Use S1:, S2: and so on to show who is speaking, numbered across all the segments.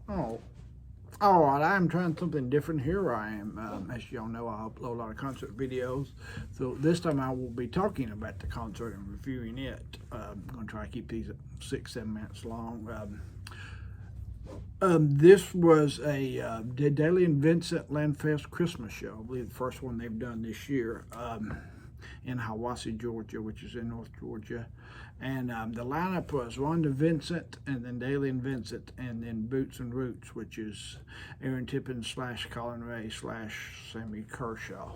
S1: Oh, all right. I'm trying something different here. I am, as y'all know, I upload a lot of concert videos. So this time I will be talking about the concert and reviewing it. I'm going to try to keep these at 6, 7 minutes long. This was a Dailey and Vincent Landfest Christmas show. I believe the first one they've done this year in Hiwassee, Georgia, which is in North Georgia. And the lineup was Rhonda Vincent, and then Dailey and Vincent, and then Boots and Roots, which is Aaron Tippin slash Collin Ray slash Sammy Kershaw.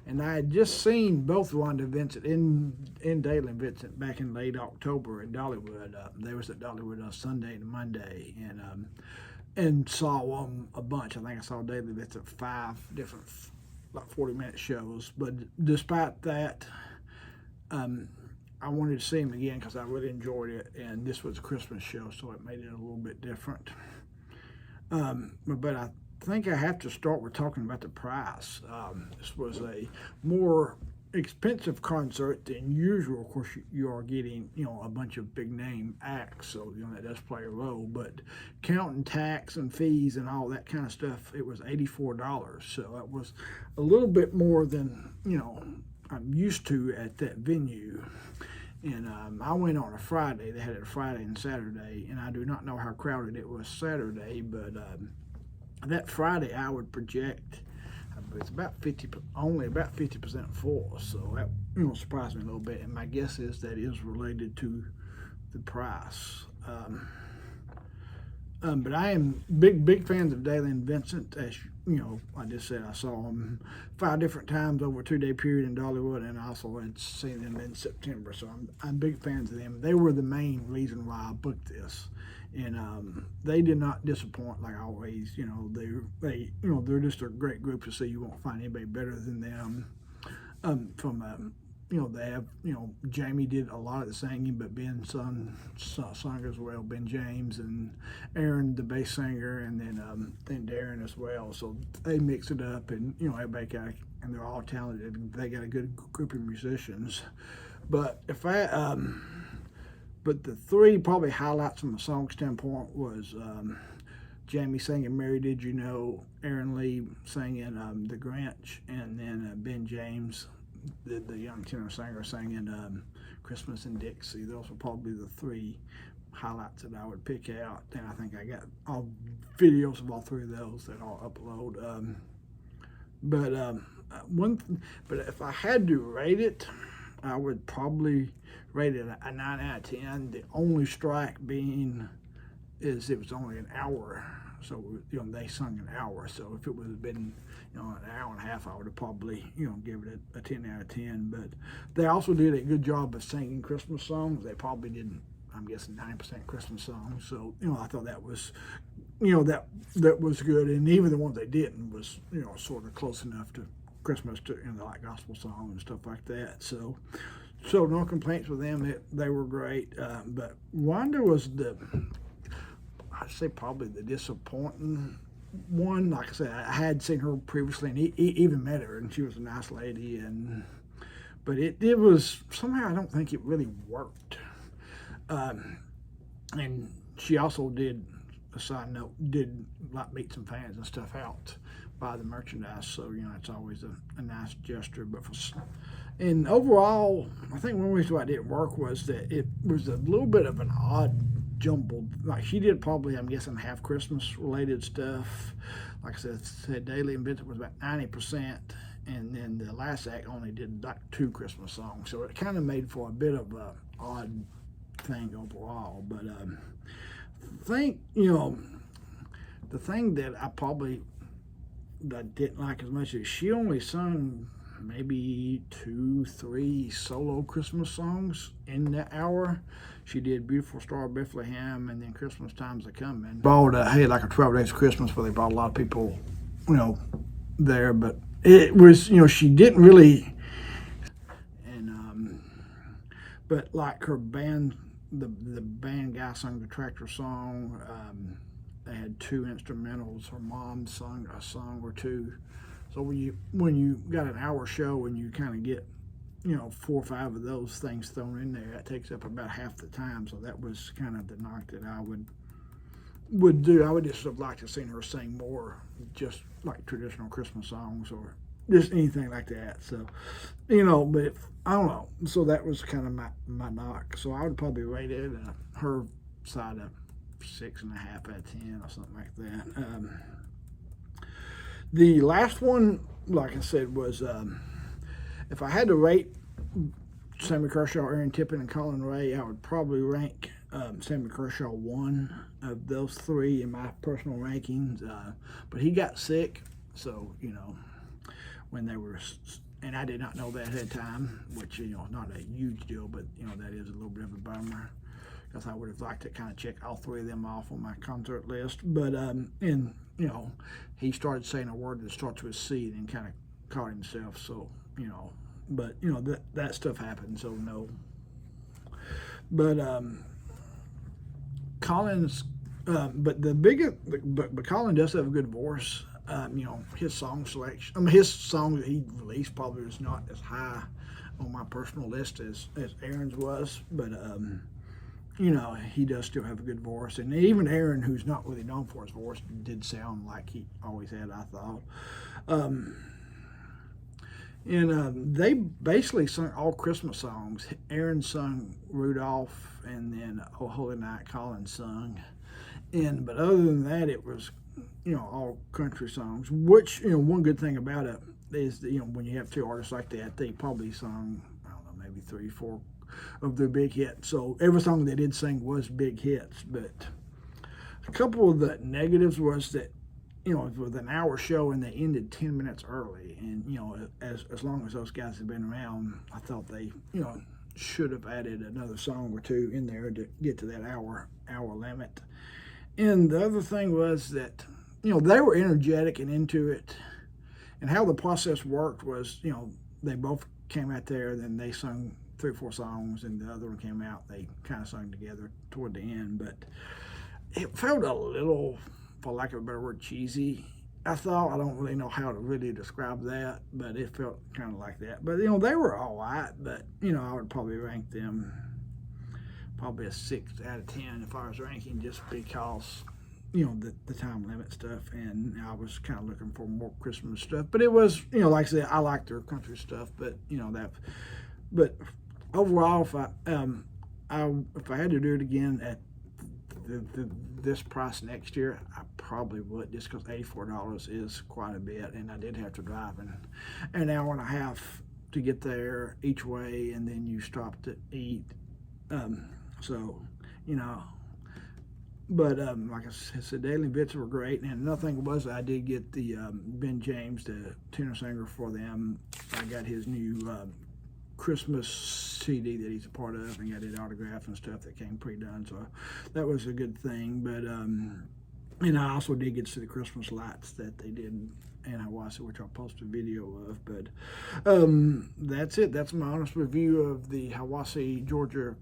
S1: And I had just seen both Rhonda Vincent in Dailey and Vincent back in late October in Dollywood. They was at Dollywood on Sunday to Monday, and saw them a bunch. I think I saw Dailey Vincent 5 different, like 40-minute shows. But despite that, um, I wanted to see him again because I really enjoyed it, and this was a Christmas show, so it made it a little bit different. But I think I have to start with talking about the price. This was a more expensive concert than usual. Of course, you are getting a bunch of big name acts, so that does play a role. But counting tax and fees and all that kind of stuff, it was $84. So that was a little bit more than I'm used to at that venue. And I went on a Friday. They had it Friday and Saturday, and I do not know how crowded it was Saturday, but that Friday I would project it's about 50, only about 50% full. So that surprised me a little bit. And my guess is that is related to the price. But I am big fans of Dailey and Vincent. As I just said, I saw them 5 different times over a 2-day period in Dollywood, and I also had seen them in September. So I'm big fans of them. They were the main reason why I booked this, and they did not disappoint like always. They're just a great group to see. You won't find anybody better than them. From they have, Jamie did a lot of the singing, but Ben sung as well. Ben James and Aaron, the bass singer, and then Darren as well. So they mix it up, and everybody and they're all talented. They got a good group of musicians. But but the three probably highlights from a song standpoint was Jamie singing "Mary Did You Know," Aaron Lee singing "The Grinch," and then Ben James, the young tenor singer, singing "Christmas in Dixie." Those were probably the three highlights that I would pick out. And I think I got all videos of all three of those that I'll upload. But but if I had to rate it, I would probably rate it a 9 out of 10. The only strike being is it was only an hour. So they sung an hour. So if it would have been an hour and a half, I would have probably give it a 10 out of 10. But they also did a good job of singing Christmas songs. They probably did, I'm guessing, 90% Christmas songs. So I thought that was that was good. And even the ones they didn't was sort of close enough to Christmas to like gospel songs and stuff like that. So no complaints with them. They were great. But Wanda was I'd say probably the disappointing one. Like I said, I had seen her previously and even met her, and she was a nice lady. But it was somehow I don't think it really worked. And she also did, a side note, did like meet some fans and stuff out by the merchandise. So it's always a nice gesture. And overall, I think one reason why it didn't work was that it was a little bit of an odd jumbled. Like she did probably, I'm guessing, half Christmas related stuff. Like I said, Dailey and Vincent was about 90%, and then the last act only did like 2 Christmas songs. So it kind of made for a bit of a odd thing overall. But I think the thing that I probably that didn't like as much is she only sung maybe 2, 3 solo Christmas songs in that hour. She did "Beautiful Star of Bethlehem" and then "Christmas Time's a Coming." Brought like a 12 Days of Christmas where they brought a lot of people, there. But it was she didn't really. And but like her band, the band guy sung the tractor song. They had 2 instrumentals. Her mom sung a song or 2. So when you got an hour show and you kind of get 4 or 5 of those things thrown in there, that takes up about half the time. So that was kind of the knock that I would would do. I would just have liked to seen her sing more, just like traditional Christmas songs or just anything like that. So, but I don't know. So that was kind of my knock. So I would probably rate it her side of 6.5 out of 10 or something like that. The last one, like I said, was if I had to rate Sammy Kershaw, Aaron Tippin, and Collin Ray, I would probably rank Sammy Kershaw one of those three in my personal rankings. But he got sick, so when they were, and I did not know that ahead of time, which not a huge deal, but that is a little bit of a bummer because I would have liked to kind of check all three of them off on my concert list. But he started saying a word that starts with C and kind of caught himself. So but that stuff happens. So no. But Collin's, but the biggest, but Collin does have a good voice. His song selection. I mean, his song that he released probably was not as high on my personal list as Aaron's was, but he does still have a good voice. And even Aaron, who's not really known for his voice, did sound like he always had, I thought. And they basically sung all Christmas songs. Aaron sung Rudolph, and then Oh Holy Night Collin sung. But other than that, it was all country songs. Which one good thing about it is that when you have two artists like that, they probably sung, I don't know, maybe 3, 4 of their big hits. So every song they did sing was big hits. But a couple of the negatives was that it was an hour show and they ended 10 minutes early. And as long as those guys have been around, I thought they should have added another song or two in there to get to that hour limit. And the other thing was that they were energetic and into it. And how the process worked was they both came out there, then they sung 3 or 4 songs, and the other one came out. They kind of sung together toward the end, but it felt a little, for lack of a better word, cheesy. I thought. I don't really know how to really describe that, but it felt kind of like that. But they were all right. But I would probably rank them probably a 6 out of 10 if I was ranking, just because the time limit stuff, and I was kind of looking for more Christmas stuff. But it was like I said, I like their country stuff, but that. But overall, if I had to do it again at this price next year, I probably would, just because $84 is quite a bit, and I did have to drive an hour and a half to get there each way, and then you stop to eat. But like I said, Dailey Vincent were great, and another thing was I did get the Ben James, the tenor singer for them. I got his new Christmas CD that he's a part of, and got it autographed and stuff that came pre-done, so that was a good thing. But and I also did get to see the Christmas lights that they did in Hiwassee, which I'll post a video of. But that's it. That's my honest review of the Hiwassee, Georgia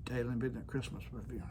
S1: Dailey Vincent Christmas review.